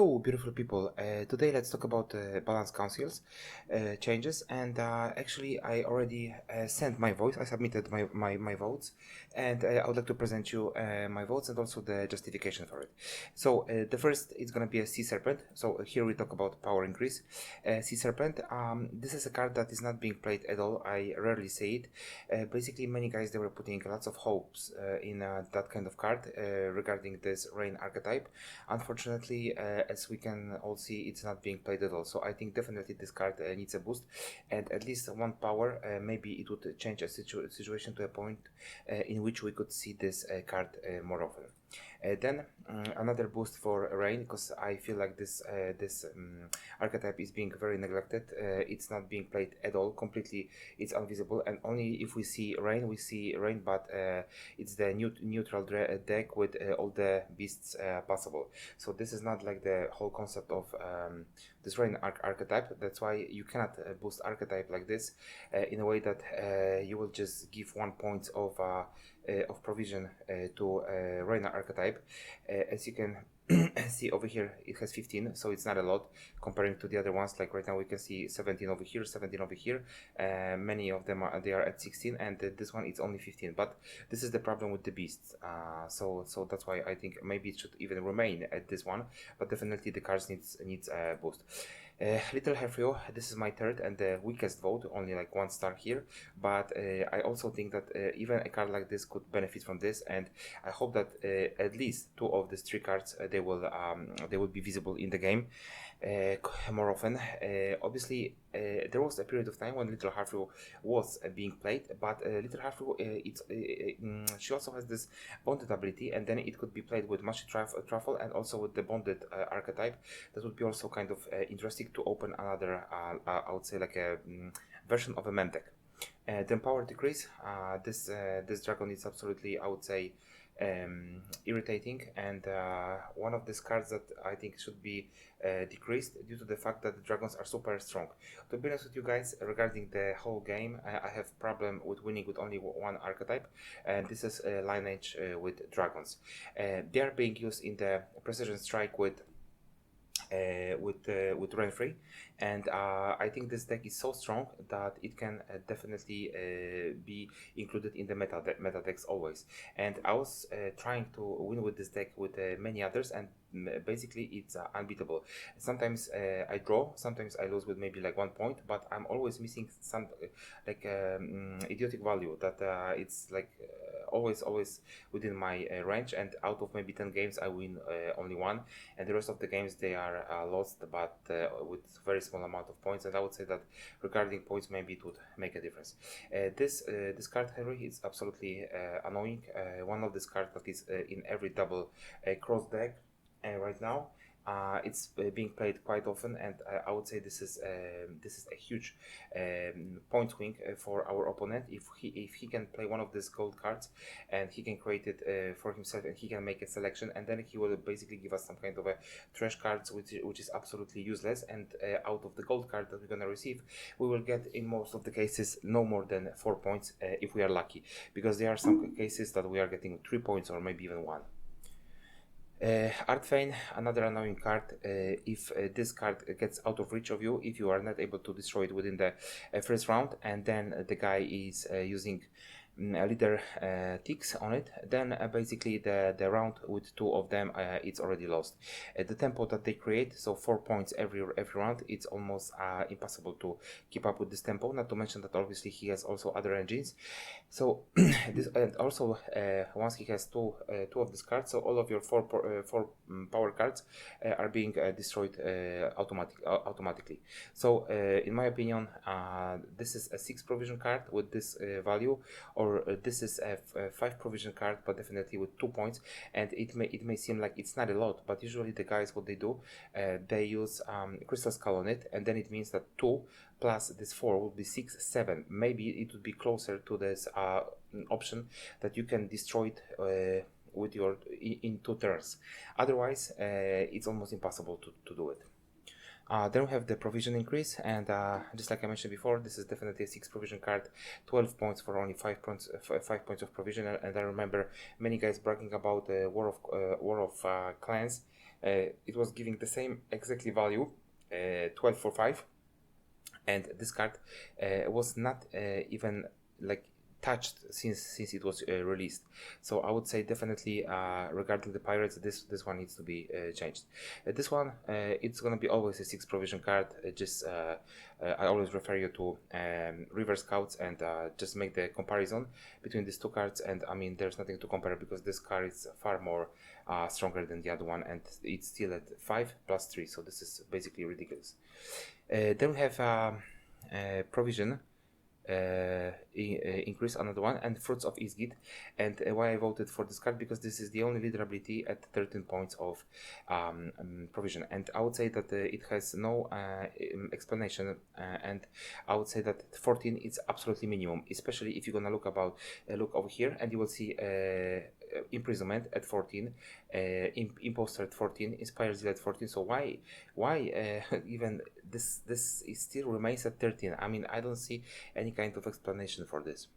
Hello, beautiful people. Today let's talk about balance councils changes. And actually, I already sent my votes. I submitted my votes, and I would like to present you my votes and also the justification for it. So the first is going to be a Sea Serpent. So here we talk about power increase. Sea Serpent. This is a card that is not being played at all. I rarely see it. Basically, many guys they were putting lots of hopes in that kind of card regarding this rain archetype. Unfortunately, as we can all see, it's not being played at all. So I think definitely this card needs a boost, and at least one power. Maybe it would change a situation to a point in which we could see this card more often. Then another boost for rain, because I feel like this archetype is being very neglected. It's not being played at all. Completely, it's invisible, and only if we see rain, but it's the neutral deck with all the beasts possible. So this is not like the whole concept of this rain archetype. That's why you cannot boost archetype like this in a way that you will just give 1 point of provision to rain archetype. As you can see over here, it has 15, so it's not a lot comparing to the other ones. Like right now we can see 17 over here, 17 over here. Many of them are at 16, and this one is only 15. But this is the problem with the beasts. So that's why I think maybe it should even remain at this one. But definitely the cards needs a boost. Little Herfrio, this is my third and the weakest vote, only like 1 star here, but I also think that even a card like this could benefit from this, and I hope that at least 2 of these 3 cards they will be visible in the game more often. Obviously, there was a period of time when Little Herfrio was being played, but Little Herfrio, she also has this bonded ability, and then it could be played with Mushy Truffle and also with the bonded archetype. That would be also kind of interesting to open another, I would say like a version of a Mentec. Then power decrease. This dragon is absolutely, I would say, irritating, and one of these cards that I think should be decreased due to the fact that the dragons are super strong. To be honest with you guys, regarding the whole game, I have problem with winning with only 1 archetype, and this is lineage with dragons. They are being used in the precision strike with Renfrey, and I think this deck is so strong that it can definitely be included in the meta decks always. And I was trying to win with this deck with many others, and basically it's unbeatable. Sometimes I draw, sometimes I lose with maybe like 1 point, but I'm always missing some like idiotic value that it's like always within my range, and out of maybe 10 games I win only 1, and the rest of the games they are lost, but with very small amount of points. And I would say that regarding points, maybe it would make a difference. This card, Henry, is absolutely annoying. One of these cards that is in every double cross deck right now. It's being played quite often, and I would say this is a huge point swing for our opponent. If he can play one of these gold cards and he can create it for himself, and he can make a selection, and then he will basically give us some kind of a trash cards which is absolutely useless. And out of the gold card that we're gonna receive, we will get in most of the cases no more than 4 points if we are lucky, because there are some cases that we are getting 3 points or maybe even 1. Artfane, another annoying card. If this card gets out of reach of you, if you are not able to destroy it within the first round, and then the guy is using leader ticks on it, then basically the round with 2 of them it's already lost. The tempo that they create, so 4 points every round, it's almost impossible to keep up with this tempo, not to mention that obviously he has also other engines. So this, and also once he has two of these cards, so all of your four power cards are being destroyed automatically. So in my opinion, this is a 6 provision card with this value, or this is a 5 provision card, but definitely with 2 points. And it may seem like it's not a lot, but usually the guys, what they do, they use Crystal Skull on it, and then it means that 2 plus this 4 would be 6, 7. Maybe it would be closer to this option that you can destroy it with in 2 turns. Otherwise, it's almost impossible to do it. Then we have the provision increase, and just like I mentioned before, this is definitely a 6 provision card, 12 points for only 5 points, 5 points of provision. And I remember many guys bragging about the War of Clans. It was giving the same exactly value, 12 for 5, and this card was not even like touched since it was released. So I would say definitely regarding the pirates, this one needs to be changed. This one it's gonna be always a 6 provision card. I always refer you to River Scouts and just make the comparison between these two cards, and I mean there's nothing to compare because this card is far more stronger than the other one, and it's still at 5 plus 3, so this is basically ridiculous. Then we have provision increase, another one, and Fruits of Isgit. And why I voted for this card, because this is the only leader ability at 13 points of provision, and I would say that it has no explanation, and I would say that 14 is absolutely minimum, especially if you're gonna look over here, and you will see imprisonment at 14, imposter at 14, inspire zeal at 14. So why even this is still remains at 13? I mean, I don't see any kind of explanation for this.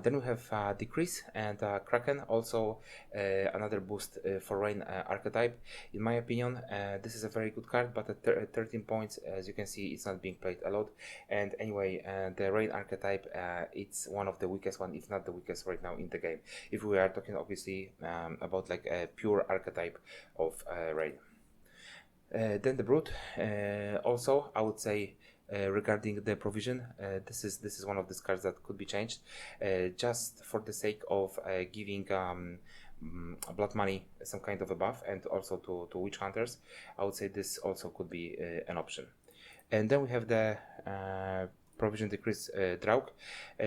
Then we have Decrease and Kraken, also another boost for Rain archetype. In my opinion, this is a very good card, but at 13 points, as you can see, it's not being played a lot. And anyway, the Rain archetype, it's one of the weakest one, if not the weakest right now in the game. If we are talking obviously about like a pure archetype of Rain. Then the Brute, also I would say regarding the provision, this is one of the cards that could be changed, just for the sake of giving blood money some kind of a buff, and also to witch hunters. I would say this also could be an option. And then we have the provision decrease Draug.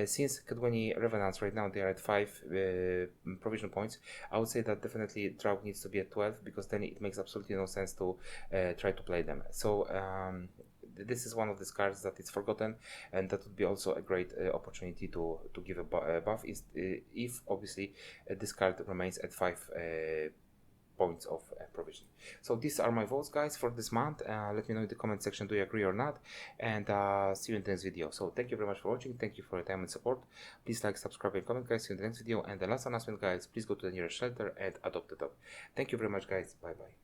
Since Kadweni Revenants right now they are at 5 provision points, I would say that definitely Draug needs to be at 12, because then it makes absolutely no sense to try to play them. So this is one of these cards that is forgotten, and that would be also a great opportunity to give a buff if obviously this card remains at 5 points of provision. So these are my votes, guys, for this month. Let me know in the comment section, do you agree or not, and see you in the next video. So thank you very much for watching, thank you for your time and support. Please like, subscribe and comment, guys. See you in the next video. And the last announcement, guys, please go to the nearest shelter and adopt a dog. Thank you very much, guys. Bye bye.